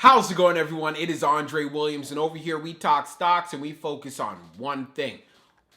How's it going, everyone? It is Andre Williams, and over here we talk stocks and we focus on one thing.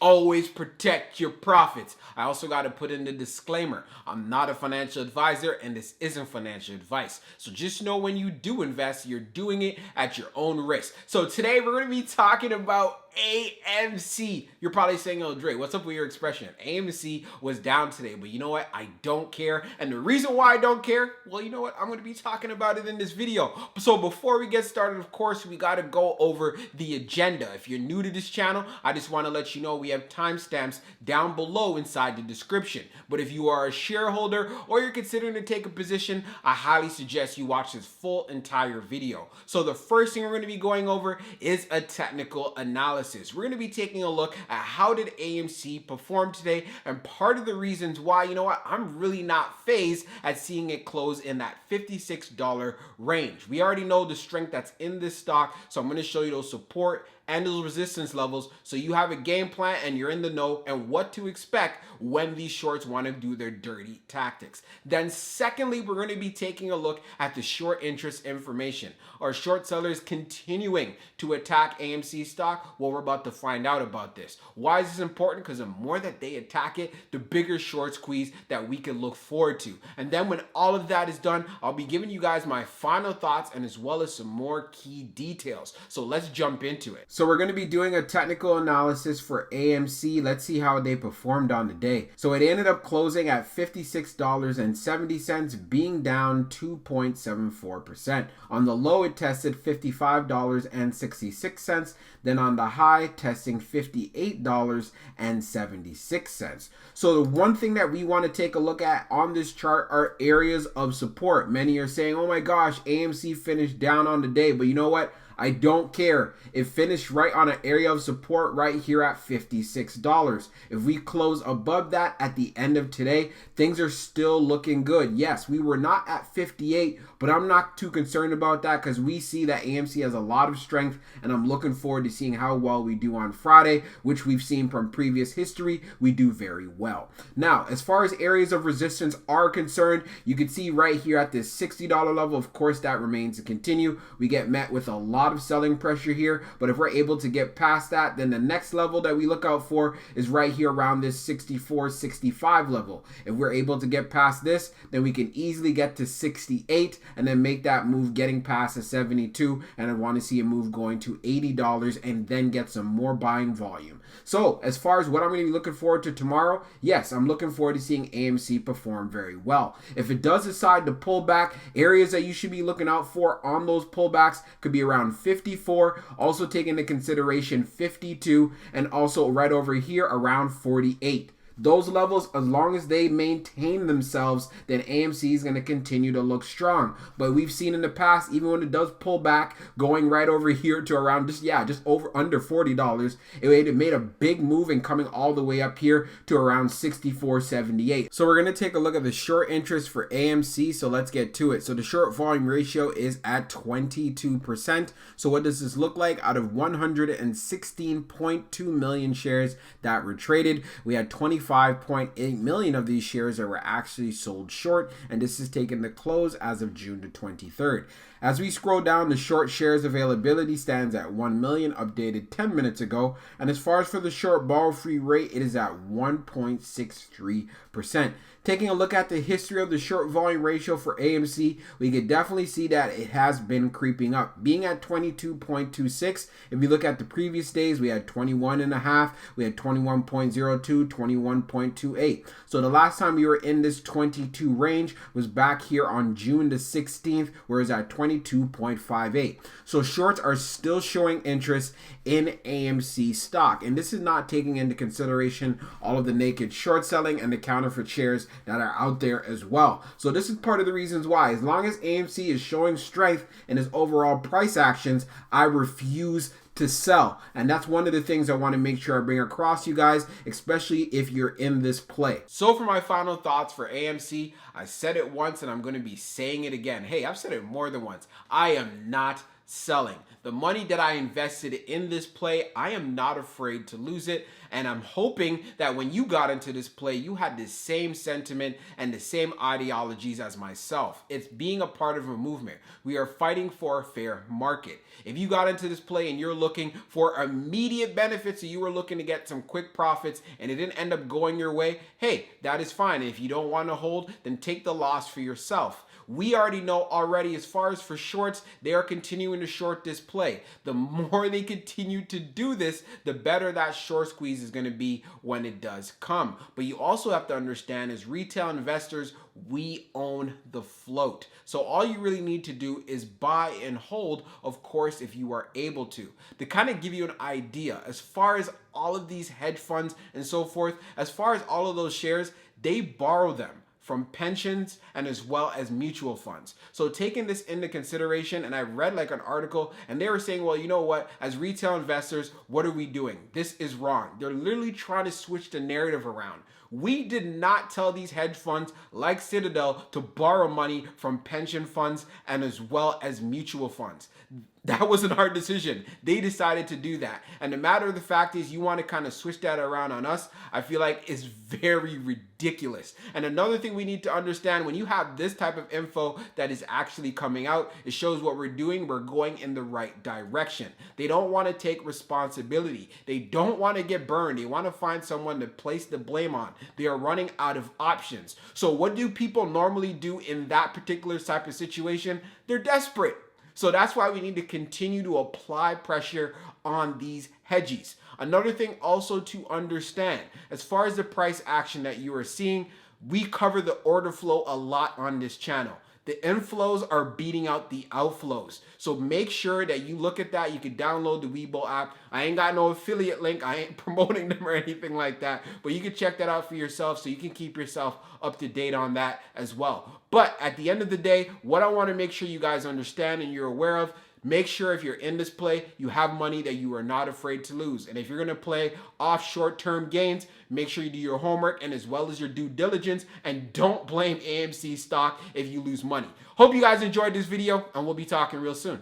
Always protect your profits. I also got to put in the disclaimer. I'm not a financial advisor and this isn't financial advice. So just know when you do invest, you're doing it at your own risk. So today we're going to be talking about AMC. You're probably saying, oh, Dre, what's up with your expression? AMC was down today, but you know what? I don't care. And the reason why I don't care, well, you know what? I'm going to be talking about it in this video. So before we get started, of course, we got to go over the agenda. If you're new to this channel, I just want to let you know we have timestamps down below inside the description. But if you are a shareholder or you're considering to take a position, I highly suggest you watch this full entire video. So the first thing we're going to be going over is a technical analysis. We're going to be taking a look at how did AMC perform today, and part of the reasons why, you know what, I'm really not phased at seeing it close in that $56 range. We already know the strength that's in this stock, so I'm going to show you those support and those resistance levels so you have a game plan and you're in the know and what to expect when these shorts want to do their dirty tactics. Then secondly, we're going to be taking a look at the short interest information. Are short sellers continuing to attack AMC stock? Well, we're about to find out about this. Why is this important? Because the more that they attack it, the bigger short squeeze that we can look forward to. And then when all of that is done, I'll be giving you guys my final thoughts and as well as some more key details. So let's jump into it. So we're going to be doing a technical analysis for AMC. Let's see how they performed on the day. So it ended up closing at $56.70, being down 2.74%. On the low, it tested $55.66. Then on the high, testing $58.76. So the one thing that we want to take a look at on this chart are areas of support. Many are saying, oh my gosh, AMC finished down on the day. But you know what? I don't care. It finished right on an area of support right here at $56. If we close above that at the end of today, things are still looking good. Yes, we were not at 58, but I'm not too concerned about that because we see that AMC has a lot of strength, and I'm looking forward to seeing how well we do on Friday, which we've seen from previous history. We do very well. Now, as far as areas of resistance are concerned, you can see right here at this $60 level, of course, that remains to continue. We get met with a lot of selling pressure here, but if we're able to get past that, then the next level that we look out for is right here around this 64-65 level. If we're able to get past this, then we can easily get to 68 and then make that move getting past the 72, and I want to see a move going to $80 and then get some more buying volume. So as far as what I'm going to be looking forward to tomorrow, yes, I'm looking forward to seeing AMC perform very well. If it does decide to pull back, areas that you should be looking out for on those pullbacks could be around 54, also take into consideration 52, and also right over here around 48. Those levels, as long as they maintain themselves, then AMC is going to continue to look strong. But we've seen in the past, even when it does pull back, going right over here to around just over under $40, it made a big move and coming all the way up here to around 64.78. So we're going to take a look at the short interest for AMC. So let's get to it. So the short volume ratio is at 22%. So what does this look like? Out of 116.2 million shares that were traded, we had 25.8 million of these shares that were actually sold short, and this is taking the close as of June the 23rd. As we scroll down, the short shares availability stands at 1 million, updated 10 minutes ago, and as far as for the short borrow free rate, it is at 1.63%. Taking a look at the history of the short volume ratio for AMC, we could definitely see that it has been creeping up, being at 22.26. If you look at the previous days, we had 21.5, we had 21.02, 21.28. So the last time we were in this 22 range was back here on June the 16th, where it's at 22.58. So shorts are still showing interest in AMC stock, and this is not taking into consideration all of the naked short selling and the counterfeit shares that are out there as well. So this is part of the reasons why, as long as AMC is showing strength in its overall price actions, I refuse to sell. And that's one of the things I want to make sure I bring across you guys, especially if you're in this play. So for my final thoughts for AMC, I said it once and I'm going to be saying it again. Hey, I've said it more than once. I am not selling. The money that I invested in this play, I am not afraid to lose it. And I'm hoping that when you got into this play, you had the same sentiment and the same ideologies as myself. It's being a part of a movement. We are fighting for a fair market. If you got into this play and you're looking for immediate benefits, so you were looking to get some quick profits and it didn't end up going your way, hey, that is fine. If you don't want to hold, then take the loss for yourself. We already know already, as far as for shorts, they are continuing to short this play. The more they continue to do this, the better that short squeeze is going to be when it does come. But you also have to understand, as retail investors, we own the float. So all you really need to do is buy and hold, of course, if you are able to. To kind of give you an idea, as far as all of these hedge funds and so forth, as far as all of those shares, they borrow them from pensions and as well as mutual funds. So taking this into consideration, and I read like an article and they were saying, well, you know what, as retail investors, what are we doing? This is wrong. They're literally trying to switch the narrative around. We did not tell these hedge funds like Citadel to borrow money from pension funds and as well as mutual funds. That wasn't our decision. They decided to do that. And the matter of the fact is, you want to kind of switch that around on us, I feel like is very ridiculous. And another thing we need to understand, when you have this type of info that is actually coming out, it shows what we're doing. We're going in the right direction. They don't want to take responsibility. They don't want to get burned. They want to find someone to place the blame on. They are running out of options. So what do people normally do in that particular type of situation? They're desperate. So that's why we need to continue to apply pressure on these hedgies. Another thing also to understand, as far as the price action that you are seeing, we cover the order flow a lot on this channel. The inflows are beating out the outflows. So make sure that you look at that. You can download the Webull app. I ain't got no affiliate link. I ain't promoting them or anything like that. But you can check that out for yourself so you can keep yourself up to date on that as well. But at the end of the day, what I want to make sure you guys understand and you're aware of, make sure if you're in this play, you have money that you are not afraid to lose. And if you're going to play off short-term gains, make sure you do your homework and as well as your due diligence, and don't blame AMC stock if you lose money. Hope you guys enjoyed this video, and we'll be talking real soon.